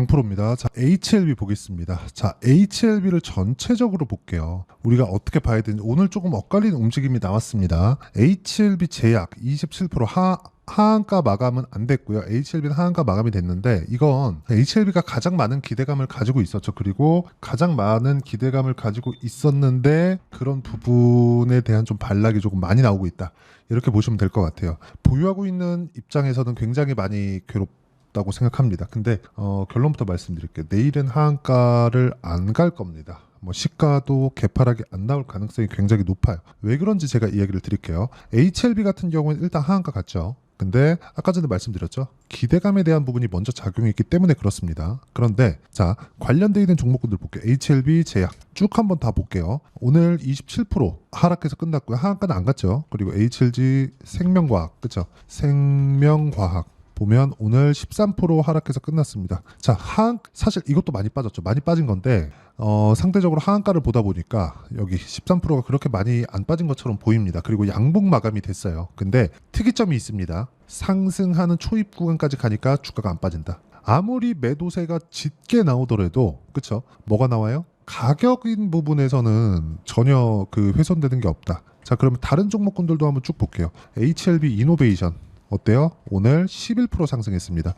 강프로입니다. 자, HLB 보겠습니다. 자, HLB를 전체적으로 볼게요. 우리가 어떻게 봐야 되는지 오늘 조금 엇갈리는 움직임이 나왔습니다. HLB 제약 27% 하한가 마감은 안 됐고요. HLB는 하한가 마감이 됐는데 이건 HLB가 가장 많은 기대감을 가지고 있었죠. 그리고 가장 많은 기대감을 가지고 있었는데 그런 부분에 대한 좀 반락이 조금 많이 나오고 있다. 이렇게 보시면 될 것 같아요. 보유하고 있는 입장에서는 굉장히 많이 다고 생각합니다. 근데 결론부터 말씀드릴게요. 내일은 하한가를 안 갈 겁니다. 시가도 개파락이 안 나올 가능성이 굉장히 높아요. 왜 그런지 제가 이야기를 드릴게요. HLB 같은 경우는 일단 하한가 갔죠. 근데 아까 전에 말씀드렸죠. 기대감에 대한 부분이 먼저 작용이 있기 때문에 그렇습니다. 그런데 자, 관련되어 있는 종목군들 볼게요. HLB 제약 쭉 한번 다 볼게요. 오늘 27% 하락해서 끝났고요. 하한가는 안 갔죠. 그리고 HLG 생명과학, 그쵸? 생명과학 보면 오늘 13% 하락해서 끝났습니다. 자, 사실 이것도 많이 빠졌죠. 많이 빠진 건데 상대적으로 하한가를 보다 보니까 여기 13%가 그렇게 많이 안 빠진 것처럼 보입니다. 그리고 양봉 마감이 됐어요. 근데 특이점이 있습니다. 상승하는 초입 구간까지 가니까 주가가 안 빠진다. 아무리 매도세가 짙게 나오더라도 그쵸? 뭐가 나와요? 가격인 부분에서는 전혀 훼손되는 게 없다. 자, 그러면 다른 종목군들도 한번 쭉 볼게요. HLB 이노베이션 어때요? 오늘 11% 상승했습니다.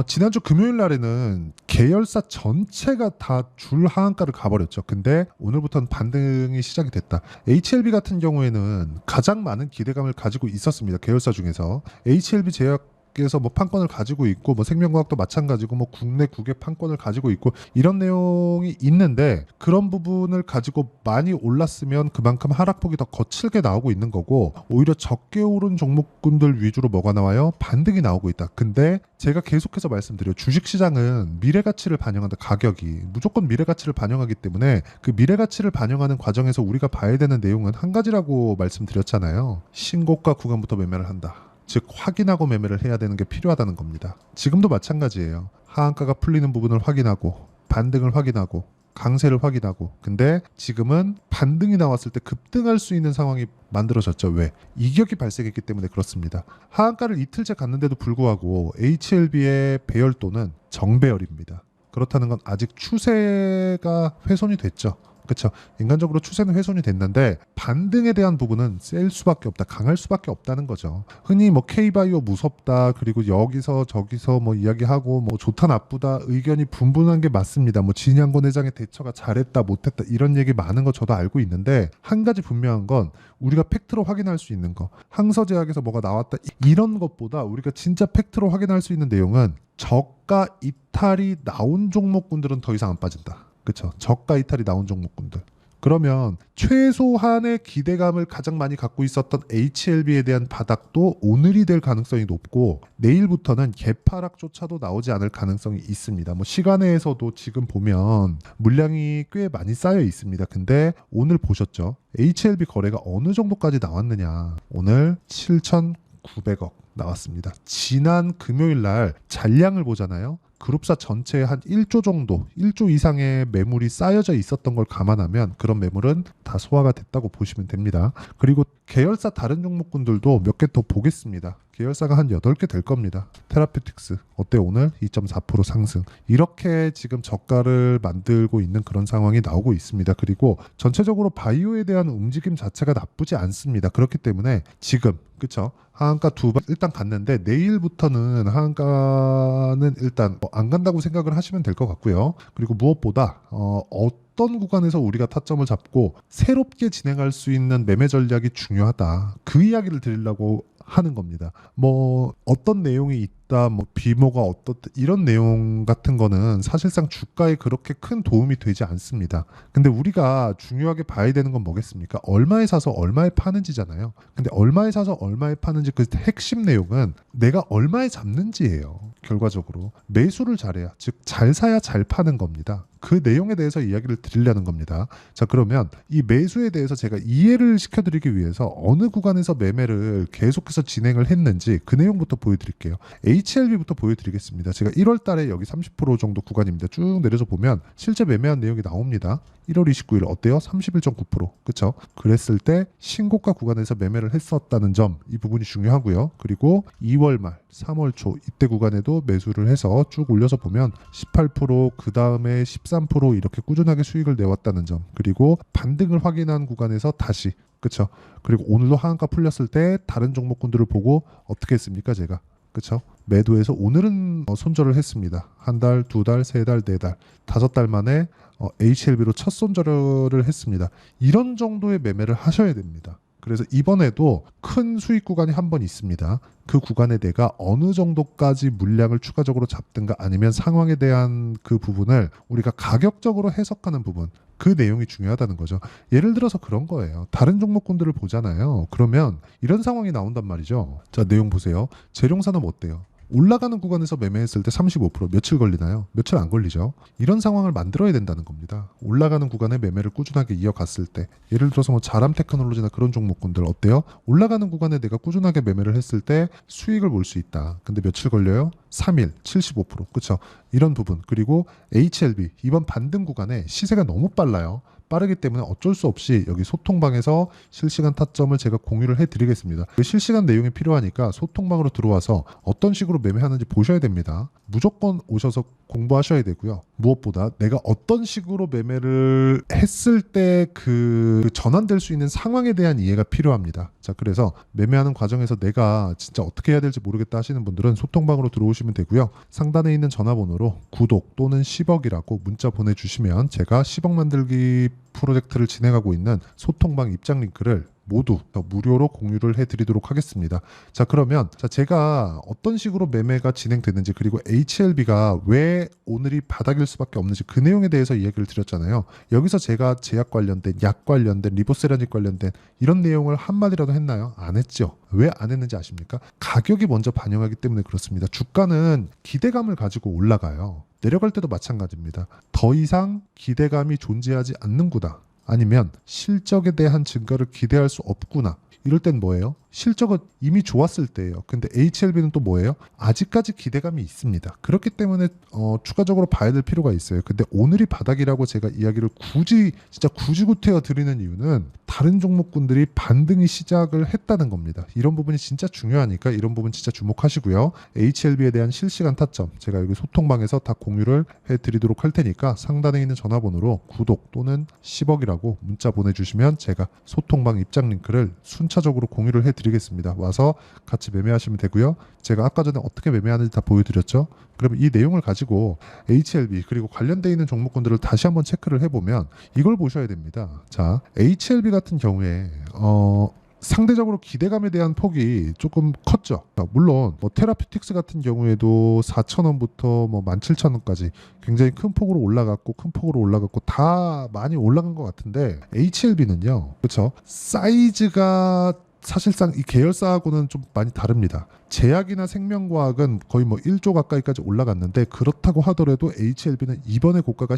지난주 금요일 날에는 계열사 전체가 다 줄 하한가를 가버렸죠. 근데 오늘부터는 반등이 시작이 됐다. HLB 같은 경우에는 가장 많은 기대감을 가지고 있었습니다. 계열사 중에서 HLB 제약에서 판권을 가지고 있고 생명과학도 마찬가지고 국내 국외 판권을 가지고 있고 이런 내용이 있는데 그런 부분을 가지고 많이 올랐으면 그만큼 하락폭이 더 거칠게 나오고 있는 거고 오히려 적게 오른 종목군들 위주로 뭐가 나와요? 반등이 나오고 있다. 근데 제가 계속해서 말씀드려요. 주식시장은 미래가치를 반영한다. 가격이 무조건 미래가치를 반영하기 때문에 그 미래가치를 반영하는 과정에서 우리가 봐야 되는 내용은 한 가지라고 말씀드렸잖아요. 신고가 구간부터 매매를 한다. 즉 확인하고 매매를 해야 되는 게 필요하다는 겁니다. 지금도 마찬가지예요. 하한가가 풀리는 부분을 확인하고 반등을 확인하고 강세를 확인하고 근데 지금은 반등이 나왔을 때 급등할 수 있는 상황이 만들어졌죠. 왜? 이격이 발생했기 때문에 그렇습니다. 하한가를 이틀째 갔는데도 불구하고 HLB의 배열도는 정배열입니다. 그렇다는 건 아직 추세가 훼손이 됐죠. 그렇죠. 인간적으로 추세는 훼손이 됐는데 반등에 대한 부분은 셀 수밖에 없다. 강할 수밖에 없다는 거죠. 흔히 K바이오 무섭다. 그리고 여기서 저기서 이야기하고 좋다 나쁘다 의견이 분분한 게 맞습니다. 진양권 회장의 대처가 잘했다 못했다 이런 얘기 많은 거 저도 알고 있는데 한 가지 분명한 건 우리가 팩트로 확인할 수 있는 거 항서제약에서 뭐가 나왔다 이런 것보다 우리가 진짜 팩트로 확인할 수 있는 내용은 저가 이탈이 나온 종목군들은 더 이상 안 빠진다. 그렇죠. 저가 이탈이 나온 종목군들. 그러면 최소한의 기대감을 가장 많이 갖고 있었던 HLB에 대한 바닥도 오늘이 될 가능성이 높고 내일부터는 개파락조차도 나오지 않을 가능성이 있습니다. 시간외에서도 지금 보면 물량이 꽤 많이 쌓여 있습니다. 근데 오늘 보셨죠? HLB 거래가 어느 정도까지 나왔느냐. 오늘 7,900억 나왔습니다. 지난 금요일 날 잔량을 보잖아요. 그룹사 전체에 한 1조 정도, 1조 이상의 매물이 쌓여져 있었던 걸 감안하면 그런 매물은 다 소화가 됐다고 보시면 됩니다. 그리고 계열사 다른 종목군들도 몇 개 더 보겠습니다. 계열사가 한 8개 될 겁니다. 테라퓨틱스 어때 오늘 2.4% 상승. 이렇게 지금 저가를 만들고 있는 그런 상황이 나오고 있습니다. 그리고 전체적으로 바이오에 대한 움직임 자체가 나쁘지 않습니다. 그렇기 때문에 지금 그쵸? 하한가 두 번 일단 갔는데 내일부터는 하한가는 일단 안 간다고 생각을 하시면 될 것 같고요. 그리고 무엇보다 어떤 구간에서 우리가 타점을 잡고 새롭게 진행할 수 있는 매매 전략이 중요하다. 그 이야기를 드리려고 하는 겁니다. 어떤 내용이 있다, 비모가 어떻다 이런 내용 같은 거는 사실상 주가에 그렇게 큰 도움이 되지 않습니다. 근데 우리가 중요하게 봐야 되는 건 뭐겠습니까? 얼마에 사서 얼마에 파는지잖아요. 근데 얼마에 사서 얼마에 파는지 그 핵심 내용은 내가 얼마에 잡는지예요. 결과적으로 매수를 잘해야 즉 잘 사야 잘 파는 겁니다. 그 내용에 대해서 이야기를 드리려는 겁니다. 자, 그러면 이 매수에 대해서 제가 이해를 시켜드리기 위해서 어느 구간에서 매매를 계속해서 진행을 했는지 그 내용부터 보여드릴게요. HLB부터 보여드리겠습니다. 제가 1월 달에 여기 30% 정도 구간입니다. 쭉 내려서 보면 실제 매매한 내용이 나옵니다. 1월 29일 어때요? 31.9%. 그쵸? 그랬을 때 신고가 구간에서 매매를 했었다는 점, 이 부분이 중요하고요. 그리고 2월 말, 3월 초 이때 구간에도 매수를 해서 쭉 올려서 보면 18%, 그 다음에 13% 이렇게 꾸준하게 수익을 내왔다는 점, 그리고 반등을 확인한 구간에서 다시, 그쵸? 그리고 오늘도 하한가 풀렸을 때 다른 종목군들을 보고 어떻게 했습니까? 제가, 그쵸? 매도해서 오늘은 손절을 했습니다. 한 달, 두 달, 세 달, 네 달, 5달 만에 HLB로 첫 손절을 했습니다. 이런 정도의 매매를 하셔야 됩니다. 그래서 이번에도 큰 수익 구간이 한 번 있습니다. 그 구간에 내가 어느 정도까지 물량을 추가적으로 잡든가 아니면 상황에 대한 그 부분을 우리가 가격적으로 해석하는 부분, 그 내용이 중요하다는 거죠. 예를 들어서 그런 거예요. 다른 종목군들을 보잖아요. 그러면 이런 상황이 나온단 말이죠. 자, 내용 보세요. 재룡산업 어때요? 올라가는 구간에서 매매했을 때 35% 며칠 걸리나요? 며칠 안 걸리죠. 이런 상황을 만들어야 된다는 겁니다. 올라가는 구간에 매매를 꾸준하게 이어갔을 때, 예를 들어서 뭐 자람 테크놀로지나 그런 종목군들 어때요? 올라가는 구간에 내가 꾸준하게 매매를 했을 때 수익을 볼 수 있다. 근데 며칠 걸려요? 3일 75%. 그렇죠? 이런 부분. 그리고 HLB 이번 반등 구간에 시세가 너무 빨라요. 빠르기 때문에 어쩔 수 없이 여기 소통방에서 실시간 타점을 제가 공유를 해드리겠습니다. 실시간 내용이 필요하니까 소통방으로 들어와서 어떤 식으로 매매하는지 보셔야 됩니다. 무조건 오셔서 공부하셔야 되고요. 무엇보다 내가 어떤 식으로 매매를 했을 때 그 전환될 수 있는 상황에 대한 이해가 필요합니다. 자, 그래서 매매하는 과정에서 내가 진짜 어떻게 해야 될지 모르겠다 하시는 분들은 소통방으로 들어오시면 되고요. 상단에 있는 전화번호로 구독 또는 10억이라고 문자 보내주시면 제가 10억 만들기 프로젝트를 진행하고 있는 소통방 입장 링크를 모두 무료로 공유를 해드리도록 하겠습니다. 자, 그러면 제가 어떤 식으로 매매가 진행되는지, 그리고 HLB가 왜 오늘이 바닥일 수밖에 없는지 그 내용에 대해서 이야기를 드렸잖아요. 여기서 제가 제약 관련된, 약 관련된, 리보세라닉 관련된 이런 내용을 한마디라도 했나요? 안 했죠. 왜 안 했는지 아십니까? 가격이 먼저 반영하기 때문에 그렇습니다. 주가는 기대감을 가지고 올라가요. 내려갈 때도 마찬가지입니다. 더 이상 기대감이 존재하지 않는구나, 아니면 실적에 대한 증가를 기대할 수 없구나, 이럴 땐 뭐예요? 실적은 이미 좋았을 때예요. 근데 HLB는 또 뭐예요? 아직까지 기대감이 있습니다. 그렇기 때문에 추가적으로 봐야 될 필요가 있어요. 근데 오늘이 바닥이라고 제가 이야기를 진짜 굳이 구태여 드리는 이유는 다른 종목군들이 반등이 시작을 했다는 겁니다. 이런 부분이 진짜 중요하니까 이런 부분 진짜 주목하시고요. HLB에 대한 실시간 타점 제가 여기 소통방에서 다 공유를 해드리도록 할 테니까 상단에 있는 전화번호로 구독 또는 10억이라고 문자 보내주시면 제가 소통방 입장 링크를 순차적으로 공유를 해드리겠습니다. 와서 같이 매매하시면 되고요. 제가 아까 전에 어떻게 매매하는지 다 보여드렸죠. 그러면 이 내용을 가지고 HLB 그리고 관련되어 있는 종목군들을 다시 한번 체크를 해보면 이걸 보셔야 됩니다. 자, HLB 같은 경우에 상대적으로 기대감에 대한 폭이 조금 컸죠. 물론 뭐 테라퓨틱스 같은 경우에도 4,000원부터 뭐 17,000원까지 굉장히 큰 폭으로 올라갔고 다 많이 올라간 것 같은데 HLB는요. 그렇죠? 사이즈가 사실상 이 계열사하고는 좀 많이 다릅니다. 제약이나 생명과학은 거의 뭐 1조 가까이까지 올라갔는데 그렇다고 하더라도 HLB는 이번에 고가가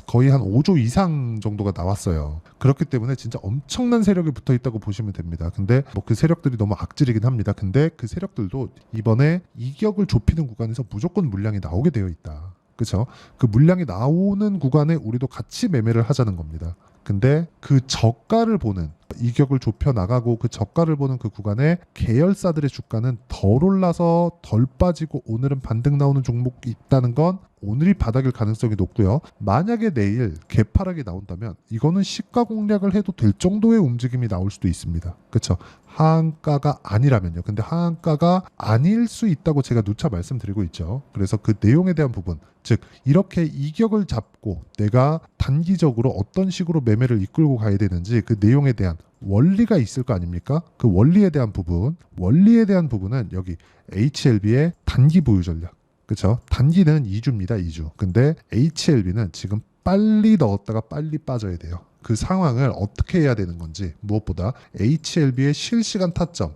거의 한 5조 이상 정도가 나왔어요. 그렇기 때문에 진짜 엄청난 세력이 붙어 있다고 보시면 됩니다. 근데 뭐 그 세력들이 너무 악질이긴 합니다. 근데 그 세력들도 이번에 이격을 좁히는 구간에서 무조건 물량이 나오게 되어 있다. 그렇죠? 그 물량이 나오는 구간에 우리도 같이 매매를 하자는 겁니다. 근데 그 저가를 보는, 이격을 좁혀 나가고 그 저가를 보는 그 구간에 계열사들의 주가는 덜 올라서 덜 빠지고 오늘은 반등 나오는 종목이 있다는 건 오늘이 바닥일 가능성이 높고요. 만약에 내일 개파락이 나온다면 이거는 시가 공략을 해도 될 정도의 움직임이 나올 수도 있습니다. 그렇죠? 하한가가 아니라면요. 근데 하한가가 아닐 수 있다고 제가 누차 말씀드리고 있죠. 그래서 그 내용에 대한 부분, 즉 이렇게 이격을 잡고 내가 단기적으로 어떤 식으로 매매를 이끌고 가야 되는지 그 내용에 대한 원리가 있을 거 아닙니까? 그 원리에 대한 부분은 여기 HLB의 단기 보유 전략. 그렇죠? 단기는 2주입니다. 2주. 근데 HLB는 지금 빨리 넣었다가 빨리 빠져야 돼요. 그 상황을 어떻게 해야 되는 건지, 무엇보다 HLB의 실시간 타점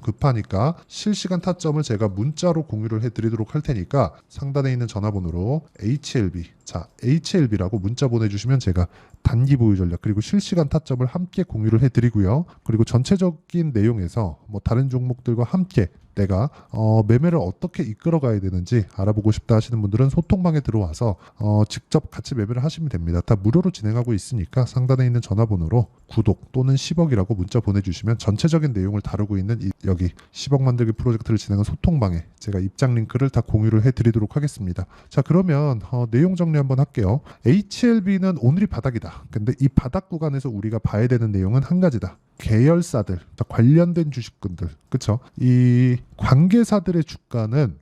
급하니까 실시간 타점을 제가 문자로 공유를 해드리도록 할 테니까 상단에 있는 전화번호로 HLB라고 문자 보내주시면 제가 단기 보유 전략 그리고 실시간 타점을 함께 공유를 해드리고요. 그리고 전체적인 내용에서 뭐 다른 종목들과 함께 내가 매매를 어떻게 이끌어 가야 되는지 알아보고 싶다 하시는 분들은 소통방에 들어와서 직접 같이 매매를 하시면 됩니다. 다 무료로 진행하고 있으니까 상단에 있는 전화번호로 구독 또는 10억이라고 문자 보내주시면 전체적인 내용을 다루고 있는 여기 10억 만들기 프로젝트를 진행한 소통방에 제가 입장 링크를 다 공유를 해드리도록 하겠습니다. 자, 그러면 내용 정리 한번 할게요. HLB는 오늘이 바닥이다. 근데 이 바닥 구간에서 우리가 봐야 되는 내용은 한 가지다. 계열사들, 관련된 주식군들, 그쵸? 이 관계사들의 주가는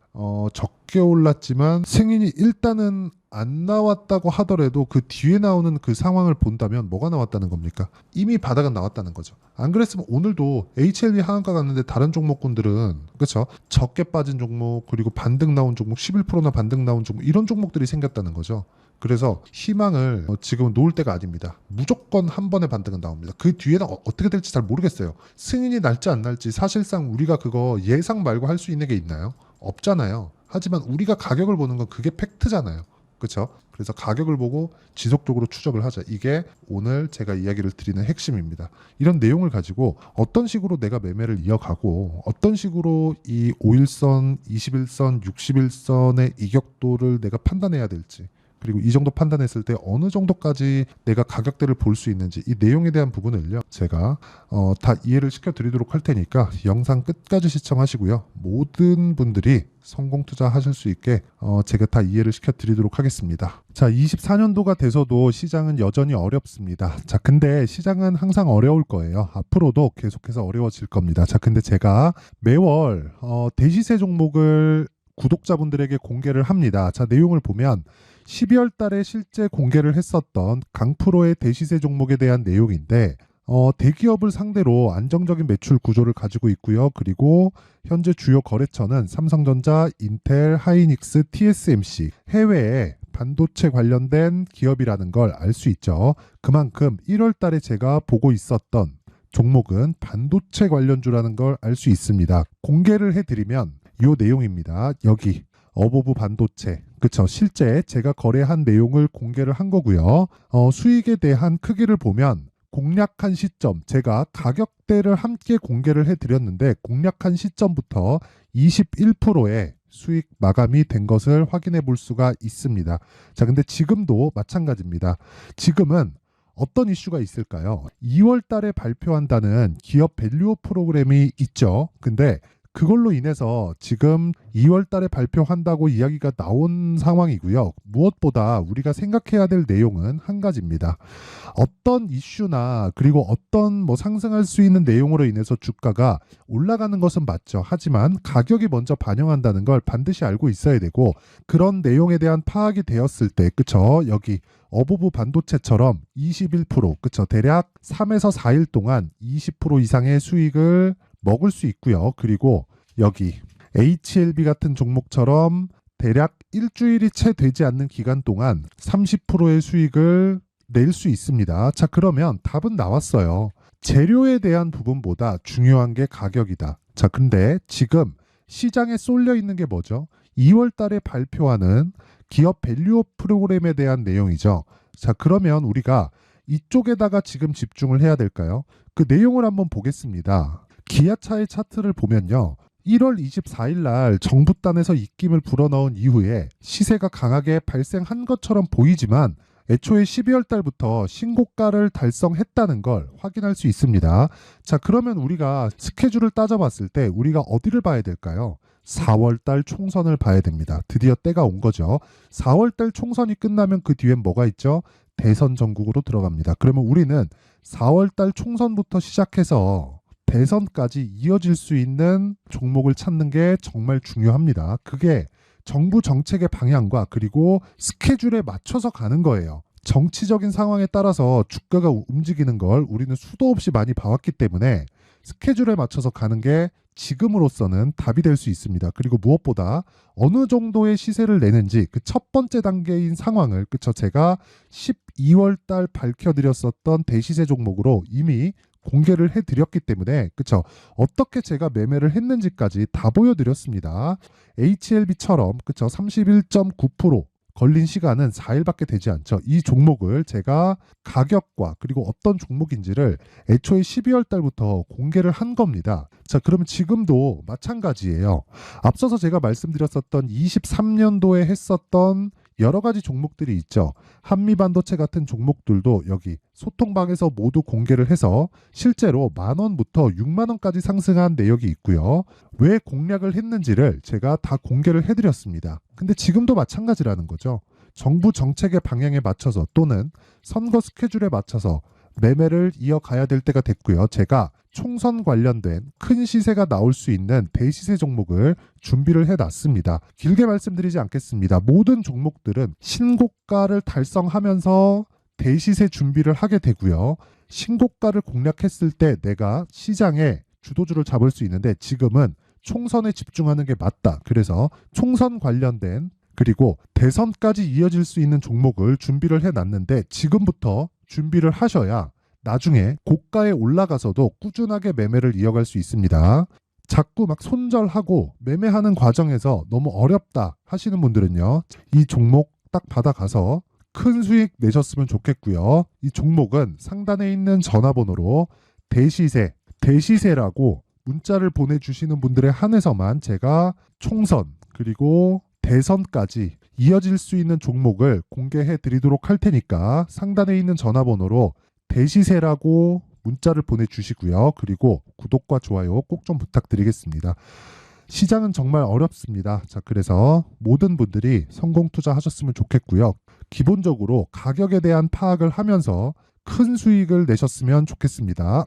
적게 올랐지만 승인이 일단은 안 나왔다고 하더라도 그 뒤에 나오는 그 상황을 본다면 뭐가 나왔다는 겁니까? 이미 바닥은 나왔다는 거죠. 안 그랬으면 오늘도 HLB 하한가 갔는데 다른 종목군들은 그쵸? 적게 빠진 종목 그리고 반등 나온 종목 11%나 반등 나온 종목 이런 종목들이 생겼다는 거죠. 그래서 희망을 지금은 놓을 때가 아닙니다. 무조건 한 번의 반등은 나옵니다. 그 뒤에는 어떻게 될지 잘 모르겠어요. 승인이 날지 안 날지 사실상 우리가 그거 예상 말고 할 수 있는 게 있나요? 없잖아요. 하지만 우리가 가격을 보는 건 그게 팩트잖아요. 그렇죠? 그래서 가격을 보고 지속적으로 추적을 하자. 이게 오늘 제가 이야기를 드리는 핵심입니다. 이런 내용을 가지고 어떤 식으로 내가 매매를 이어가고 어떤 식으로 이 5일선, 21선, 60일선의 이격도를 내가 판단해야 될지 그리고 이 정도 판단했을 때 어느 정도까지 내가 가격대를 볼 수 있는지 이 내용에 대한 부분을요 제가 다 이해를 시켜드리도록 할 테니까 영상 끝까지 시청하시고요 모든 분들이 성공 투자하실 수 있게 제가 다 이해를 시켜드리도록 하겠습니다. 자, 24년도가 돼서도 시장은 여전히 어렵습니다. 자, 근데 시장은 항상 어려울 거예요. 앞으로도 계속해서 어려워질 겁니다. 자, 근데 제가 매월 대시세 종목을 구독자분들에게 공개를 합니다. 자, 내용을 보면 12월 달에 실제 공개를 했었던 강프로의 대시세 종목에 대한 내용인데 대기업을 상대로 안정적인 매출 구조를 가지고 있고요. 그리고 현재 주요 거래처는 삼성전자, 인텔, 하이닉스, TSMC 해외에 반도체 관련된 기업이라는 걸 알 수 있죠. 그만큼 1월 달에 제가 보고 있었던 종목은 반도체 관련주라는 걸 알 수 있습니다. 공개를 해드리면 이 내용입니다. 여기 어보브 반도체, 그쵸? 실제 제가 거래한 내용을 공개를 한 거고요. 수익에 대한 크기를 보면 공략한 시점, 제가 가격대를 함께 공개를 해드렸는데 공략한 시점부터 21%의 수익 마감이 된 것을 확인해 볼 수가 있습니다. 자, 근데 지금도 마찬가지입니다. 지금은 어떤 이슈가 있을까요? 2월 달에 발표한다는 기업 밸류업 프로그램이 있죠. 근데 그걸로 인해서 지금 2월 달에 발표한다고 이야기가 나온 상황이고요. 무엇보다 우리가 생각해야 될 내용은 한 가지입니다. 어떤 이슈나 그리고 어떤 상승할 수 있는 내용으로 인해서 주가가 올라가는 것은 맞죠. 하지만 가격이 먼저 반영한다는 걸 반드시 알고 있어야 되고 그런 내용에 대한 파악이 되었을 때 그쵸? 여기 어보브 반도체처럼 21% 그쵸? 대략 3에서 4일 동안 20% 이상의 수익을 먹을 수 있고요. 그리고 여기 HLB 같은 종목처럼 대략 일주일이 채 되지 않는 기간 동안 30%의 수익을 낼 수 있습니다. 자, 그러면 답은 나왔어요. 재료에 대한 부분보다 중요한 게 가격이다. 자, 근데 지금 시장에 쏠려 있는 게 뭐죠? 2월 달에 발표하는 기업 밸류업 프로그램에 대한 내용이죠. 자, 그러면 우리가 이쪽에다가 지금 집중을 해야 될까요? 그 내용을 한번 보겠습니다. 기아차의 차트를 보면요. 1월 24일 날 정부단에서 입김을 불어넣은 이후에 시세가 강하게 발생한 것처럼 보이지만 애초에 12월 달부터 신고가를 달성했다는 걸 확인할 수 있습니다. 자, 그러면 우리가 스케줄을 따져봤을 때 우리가 어디를 봐야 될까요? 4월 달 총선을 봐야 됩니다. 드디어 때가 온 거죠. 4월 달 총선이 끝나면 그 뒤엔 뭐가 있죠? 대선 전국으로 들어갑니다. 그러면 우리는 4월 달 총선부터 시작해서 대선까지 이어질 수 있는 종목을 찾는 게 정말 중요합니다. 그게 정부 정책의 방향과 그리고 스케줄에 맞춰서 가는 거예요. 정치적인 상황에 따라서 주가가 움직이는 걸 우리는 수도 없이 많이 봐왔기 때문에 스케줄에 맞춰서 가는 게 지금으로서는 답이 될 수 있습니다. 그리고 무엇보다 어느 정도의 시세를 내는지 그 첫 번째 단계인 상황을 그쵸 제가 12월 달 밝혀드렸었던 대시세 종목으로 이미 공개를 해드렸기 때문에 그쵸 어떻게 제가 매매를 했는지까지 다 보여드렸습니다. HLB처럼 그쵸 31.9% 걸린 시간은 4일밖에 되지 않죠. 이 종목을 제가 가격과 그리고 어떤 종목인지를 애초에 12월 달부터 공개를 한 겁니다. 자, 그러면 지금도 마찬가지예요. 앞서서 제가 말씀드렸었던 23년도에 했었던 여러 가지 종목들이 있죠. 한미반도체 같은 종목들도 여기 소통방에서 모두 공개를 해서 실제로 10,000원부터 60,000원까지 상승한 내역이 있고요. 왜 공략을 했는지를 제가 다 공개를 해드렸습니다. 근데 지금도 마찬가지라는 거죠. 정부 정책의 방향에 맞춰서 또는 선거 스케줄에 맞춰서 매매를 이어가야 될 때가 됐고요. 제가 총선 관련된 큰 시세가 나올 수 있는 대시세 종목을 준비를 해놨습니다. 길게 말씀드리지 않겠습니다. 모든 종목들은 신고가를 달성하면서 대시세 준비를 하게 되고요. 신고가를 공략했을 때 내가 시장에 주도주를 잡을 수 있는데 지금은 총선에 집중하는 게 맞다. 그래서 총선 관련된 그리고 대선까지 이어질 수 있는 종목을 준비를 해놨는데 지금부터 준비를 하셔야 나중에 고가에 올라가서도 꾸준하게 매매를 이어갈 수 있습니다. 자꾸 막 손절하고 매매하는 과정에서 너무 어렵다 하시는 분들은요. 이 종목 딱 받아가서 큰 수익 내셨으면 좋겠고요. 이 종목은 상단에 있는 전화번호로 대시세라고 문자를 보내주시는 분들에 한해서만 제가 총선 그리고 대선까지 이어질 수 있는 종목을 공개해 드리도록 할 테니까 상단에 있는 전화번호로 대시세라고 문자를 보내주시고요. 그리고 구독과 좋아요 꼭 좀 부탁드리겠습니다. 시장은 정말 어렵습니다. 자, 그래서 모든 분들이 성공 투자하셨으면 좋겠고요. 기본적으로 가격에 대한 파악을 하면서 큰 수익을 내셨으면 좋겠습니다.